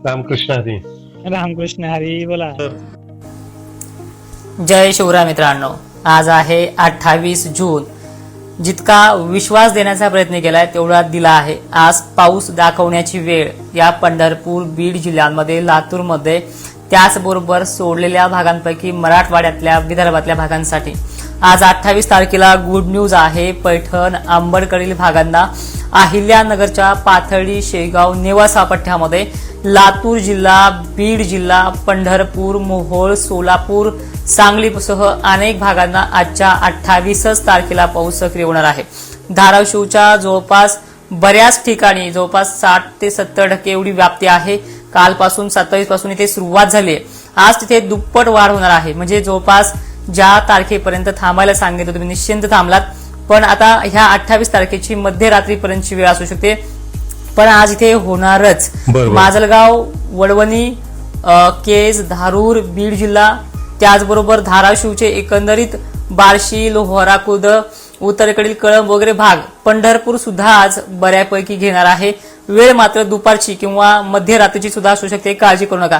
रामकृष्ण हरी. रामकृष्ण हरी. बोला. जय शिवराय मित्रांनो. आज आहे 28 जून. जितका विश्वास देण्याचा प्रयत्न केलाय तेवढा दिला आहे. आज पाऊस दाखवण्याची वेळ या पंढरपूर, बीड जिल्ह्यांमध्ये, लातूरमध्ये, त्याचबरोबर सोडलेल्या भागांपैकी मराठवाड्यातल्या, विदर्भातल्या भागांसाठी आज 28 तारखेला गुड न्यूज आहे. पैठण, अंबडकडील भागांना, अहिल्यानगरच्या पाथर्डी, शेगाव, नेवासा पट्ट्यामध्ये, लातूर जिल्हा, बीड जिल्हा, पंढरपूर, मोहोळ, सोलापूर, सांगलीसह अनेक भागांना आजच्या 28 तारखेला पाऊस सक्रिय होणार आहे. धाराशिवच्या जवळपास बऱ्याच ठिकाणी जवळपास 60 ते 70% एवढी व्याप्ती आहे. कालपासून 27 पासून इथे सुरुवात झाली आहे. आज तिथे दुप्पट वाढ होणार आहे. म्हणजे जवळपास ज्या तारखेपर्यंत थांबायला सांगितलं तुम्ही निश्चिंत थांबलात, पण आता ह्या 28 तारखेची मध्यरात्रीपर्यंतची वेळ असू शकते. पण आज इथे होणारच. माजलगाव, वडवणी, केज, धारूर, बीड जिल्हा, त्याचबरोबर धाराशिवचे एकंदरीत बार्शी, लोहारा खुर्द, उत्तरेकडील कळंब वगैरे भाग, पंढरपूर सुद्धा आज बऱ्यापैकी घेणार आहे. वेळ मात्र दुपारची किंवा मध्यरात्रीची सुद्धा असू शकते. काळजी करू नका.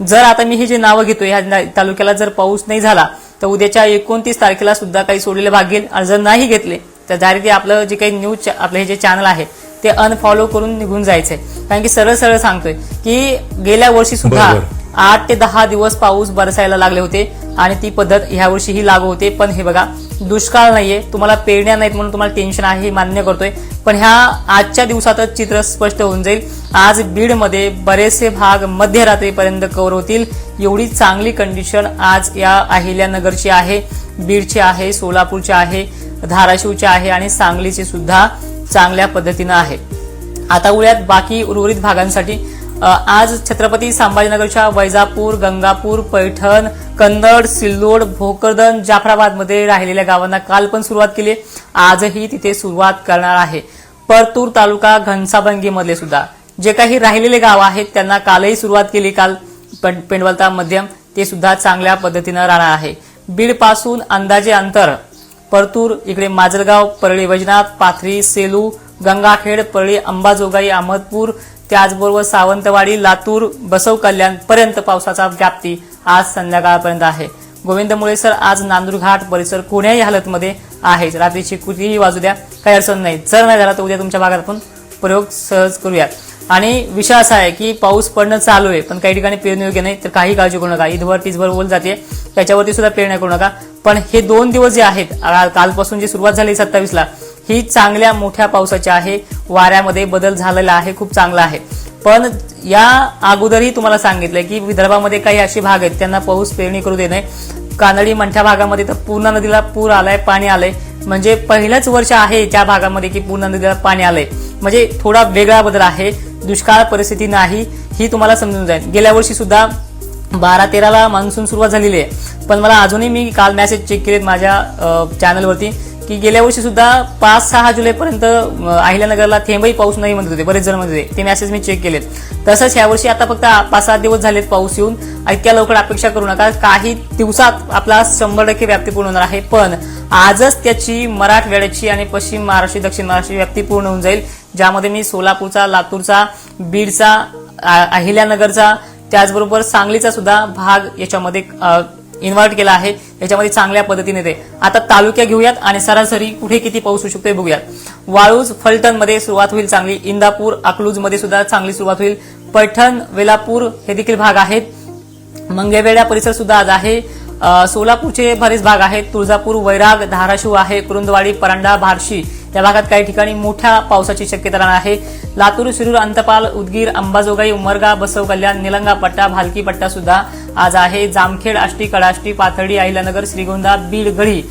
जर आता मी हे जे नावं घेतोय ह्या तालुक्याला जर पाऊस नाही झाला तर उद्याच्या 29 तारखेला सुद्धा काही सोडलेले भाग घेईल. आणि जर नाही घेतले तर डायरेक्टली आपलं जे काही न्यूज आपलं हे जे चॅनल आहे ते अनफॉलो करून निघून जायचंय. कारण की सरळ सरळ सांगतोय की गेल्या वर्षी सुद्धा 8 ते 10 दिवस पाऊस बरसायला लागले होते आणि ती पद्धत ह्या वर्षीही लागू होते. पण हे बघा, दुष्काळ नाहीये, तुम्हाला पेरण्या नाहीत म्हणून तुम्हाला टेन्शन आहे, हे मान्य करतोय. पण ह्या आजच्या दिवसातच चित्र स्पष्ट होऊन जाईल. आज बीडमध्ये बरेचसे भाग मध्यरात्रीपर्यंत कव्हर होतील. एवढी चांगली कंडिशन आज या अहिल्यानगरची आहे, बीडची आहे, सोलापूरची आहे, धाराशिवची आहे आणि सांगलीची सुद्धा चांगल्या पद्धतीनं आहे. आता उद्यात बाकी उर्वरित भागांसाठी आज छत्रपती संभाजीनगरच्या वैजापूर, गंगापूर, पैठण, कन्नड, सिल्लोड, भोकरदन, जाफराबादमध्ये राहिलेल्या गावांना काल पण सुरुवात केली. आजही तिथे सुरुवात करणार आहे. परतूर तालुका, घनसावंगी मधले सुद्धा जे काही राहिलेले गाव आहेत त्यांना कालही सुरुवात केली. काल पेंडवलता मध्यम ते सुद्धा चांगल्या पद्धतीनं राहणार आहे. बीड पासून अंदाजे अंतर परतूर, इकडे माजलगाव, परळी वैजनाथ, पाथरी, सेलू, गंगाखेड, परळी, अंबाजोगाई, अहमदपूर, त्याचबरोबर सावंतवाडी, लातूर, बसव कल्याण पर्यंत पावसाचा व्याप्ती आज संध्याकाळपर्यंत आहे. गोविंद मुळे सर आज नांदूरघाट परिसर कोण्याही हालतमध्ये आहे. रात्रीची कुठेही वाजू द्या, काही अडचण नाही. जर नाही झाला तर उद्या तुमच्या भागात आपण प्रयोग सहज करूयात. आणि विषय असा आहे की पाऊस पडणं चालू आहे पण काही ठिकाणी पेरणी योग्य नाही, तर काही काळजी करू नका. ईदभर टीजभर ओल जाते, त्याच्यावरती सुद्धा पेरण्या करू नका. पण हे 2 दिवस जे आहेत, कालपासून जी सुरुवात झाली 27ला, ही चांगल्या मोठ्या पावसाची आहे. वाऱ्यामध्ये बदल झालेला आहे, खूप चांगला आहे. पण या अगोदरही तुम्हाला सांगितलंय की विदर्भामध्ये काही असे भाग आहेत त्यांना पाऊस पेरणी करू दे नाही. कानडी मंठ्या भागामध्ये तर पूर्णा नदीला पूर आलाय, पाणी आलंय. म्हणजे पहिलंच वर्ष आहे त्या भागामध्ये की पूर्णा नदीला पाणी आलंय. म्हणजे थोडा वेगळा बदल आहे. दुष्काळ परिस्थिती नाही, ही तुम्हाला समजून जाईल. गेल्या वर्षी सुद्धा 12-13ला मान्सून सुरुवात झालेली आहे. पण मला अजूनही मी काल मेसेज चेक केलेत माझ्या चॅनलवरती की गेल्या वर्षी सुद्धा 5-6 जुलैपर्यंत अहिल्यानगरला थेंबही पाऊस नाही म्हणत होते, बरेच जण म्हणत होते. ते मेसेज मी चेक केलेत. तसंच यावर्षी आता फक्त 5-7 दिवस झालेत पाऊस येऊन. इतक्या लवकर अपेक्षा करू नका. काही दिवसात आपला 100% व्याप्ती पूर्ण होणार आहे. पण आजच त्याची मराठवाड्याची आणि पश्चिम महाराष्ट्र, दक्षिण महाराष्ट्र व्याप्ती पूर्ण होऊन जाईल. ज्यामध्ये मी सोलापूरचा, लातूरचा, बीडचा, अहिल्यानगरचा, त्याचबरोबर सांगलीचा सुद्धा भाग याच्यामध्ये इन्व्हर्ट केला आहे. याच्यामध्ये चांगल्या पद्धतीने ते आता तालुक्या घेऊयात आणि सरासरी कुठे किती पाऊस होऊ शकतो बघूयात. वाळूज, फलटण मध्ये सुरुवात होईल चांगली. इंदापूर, अकलूज मध्ये सुद्धा चांगली सुरुवात होईल. पैठण, वेलापूर हे देखील भाग आहेत. मंगळवेढा परिसर सुद्धा आज आहे. सोलापूरचे बरेच भाग आहेत. तुळजापूर, वैराग, धाराशिव आहे. कुरुंदवाडी, परांडा, बार्शी या भागात काही ठिकाणी मोठ्या पावसाची शक्यता राहणार आहे. लातूर, शिरूर, अंतपाल, उदगीर, अंबाजोगाई, उमरगा, बसव कल्याण, निलंगा पट्टा, भालकी पट्टा सुद्धा आज आहे. जामखेड, आष्टी, कडाष्टी, पाथर्डी, अहिल्यानगर, श्रीगोंदा, बीड, गडी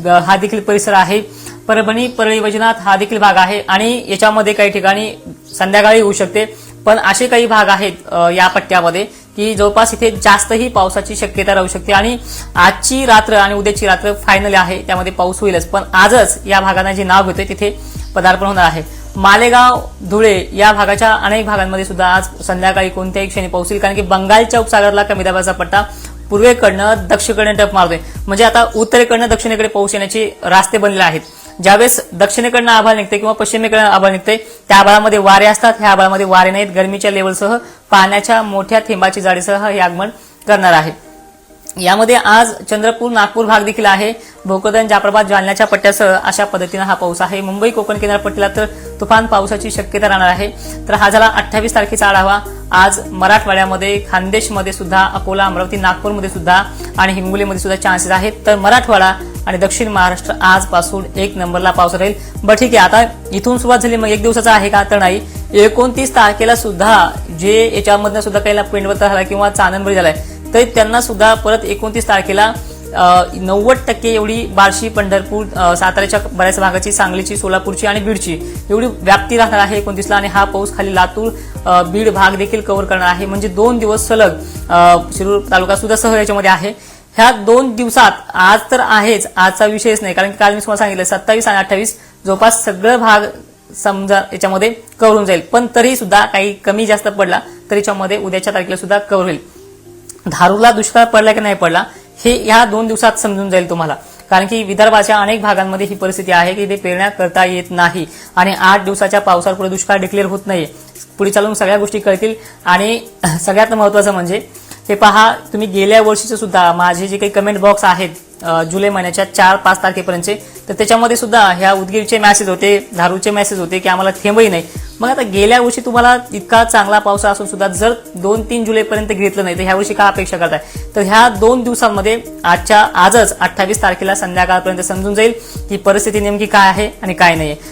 हा देखील परिसर आहे. परभणी, परळी वैजनाथ हा देखील भाग आहे. आणि याच्यामध्ये काही ठिकाणी संध्याकाळी होऊ शकते. पण असे काही भाग आहेत या पट्ट्यामध्ये की जवळपास इथे जास्तही पावसाची शक्यता राहू शकते. आणि आजची रात्र आणि उद्याची रात्र फायनल आहे, त्यामध्ये पाऊस होईलच. पण आजच या भागांना जे नाव घेतोय तिथे पदार्पण होणार आहे. मालेगाव, धुळे या भागाच्या अनेक भागांमध्ये सुद्धा आज संध्याकाळी कोणत्याही क्षणी पाऊस येईल. कारण की बंगालच्या उपसागराला कमी दाबाचा पट्टा पूर्वेकडनं दक्षिणेकडे टप मारतोय. म्हणजे आता उत्तरेकडनं दक्षिणेकडे पाऊस येण्याचे रास्ते बनले आहेत. ज्यावेळेस दक्षिणेकडनं आभाळ निघते किंवा पश्चिमेकडनं आभाळ निघते त्या आभाळामध्ये वारे असतात, ह्या आभाळामध्ये वारे नाहीत. गरमीच्या लेवलसह पाण्याच्या मोठ्या थेंबाची जाडीसह हे आगमन करणार आहे. यामध्ये आज चंद्रपूर नागपूर भाग देखील आहे. भोकरदन जाफराबाद जालन्याच्या पट्ट्यासह अशा पद्धतीने हा पाऊस आहे. मुंबई कोकण किनारपट्टीला तर तुफान पावसाची शक्यता राहणार आहे. तर हा झाला 28 तारखेचा आढावा. आज मराठवाड्यामध्ये खानदेशमध्ये सुद्धा, अकोला, अमरावती, नागपूरमध्ये सुद्धा आणि हिंगोलीमध्ये सुद्धा चान्सेस आहेत. तर मराठवाडा आणि दक्षिण महाराष्ट्र आजपासून 1 नंबरला पाऊस राहील. बरं ठीक आहे, आता इथून सुरुवात झाली मग 1 दिवसाचा आहे का? तर नाही. 29 तारखेला सुद्धा जे याच्यामधनं सुद्धा काही पेंडवत झाला किंवा चांदणबरी झालाय तर त्यांना सुद्धा परत 29 तारखेला 90% एवढी बार्शी, पंढरपूर, साताऱ्याच्या बऱ्याच भागाची, सांगलीची, सोलापूरची आणि बीडची एवढी व्याप्ती राहणार आहे 29ला. आणि हा पाऊस खाली लातूर, बीड भाग देखील कव्हर करणार आहे. म्हणजे 2 दिवस सलग शिरूर तालुका सुद्धा सह याच्यामध्ये आहे. ह्या 2 दिवसात आज तर आहेच, आजचा विषयच नाही, कारण की काल मी तुम्हाला सांगितलं 27 आणि 28 जवळपास सगळं भाग समजा याच्यामध्ये कव्हर होऊन जाईल. पण तरी सुद्धा काही कमी जास्त पडला तर याच्यामध्ये उद्याच्या तारखेला सुद्धा कव्हर होईल. धारूरला दुष्काळ पडला की नाही पडला हे ह्या 2 दिवसात समजून जाईल तुम्हाला, कारण की विदर्भाच्या अनेक भागांमध्ये ही परिस्थिती आहे की ते पेरण्या करता येत नाही आणि 8 दिवसाच्या पावसापुढे दुष्काळ डिक्लेअर होत नाही. पुढे चालून सगळ्या गोष्टी कळतील. आणि सगळ्यात महत्त्वाचं म्हणजे हे पहा, तुम्ही गेल्या वर्षीचे सुद्धा माझे जे काही कमेंट बॉक्स आहेत जुलै महिन्याच्या 4-5 तारखेपर्यंतचे, तर त्याच्यामध्ये सुद्धा ह्या उदगीरचे मेसेज होते, धारूरचे मेसेज होते की आम्हाला थेंबही नाही. मग आता गेल्या वर्षी तुम्हाला इतका चांगला पाऊस असून सुद्धा जर 2-3 जुलैपर्यंत घेतलं नाही तर ह्या वर्षी काय अपेक्षा करताय? तर ह्या 2 दिवसांमध्ये आजच 28 तारखेला संध्याकाळपर्यंत समजून जाईल की परिस्थिती नेमकी काय आहे आणि काय नाही.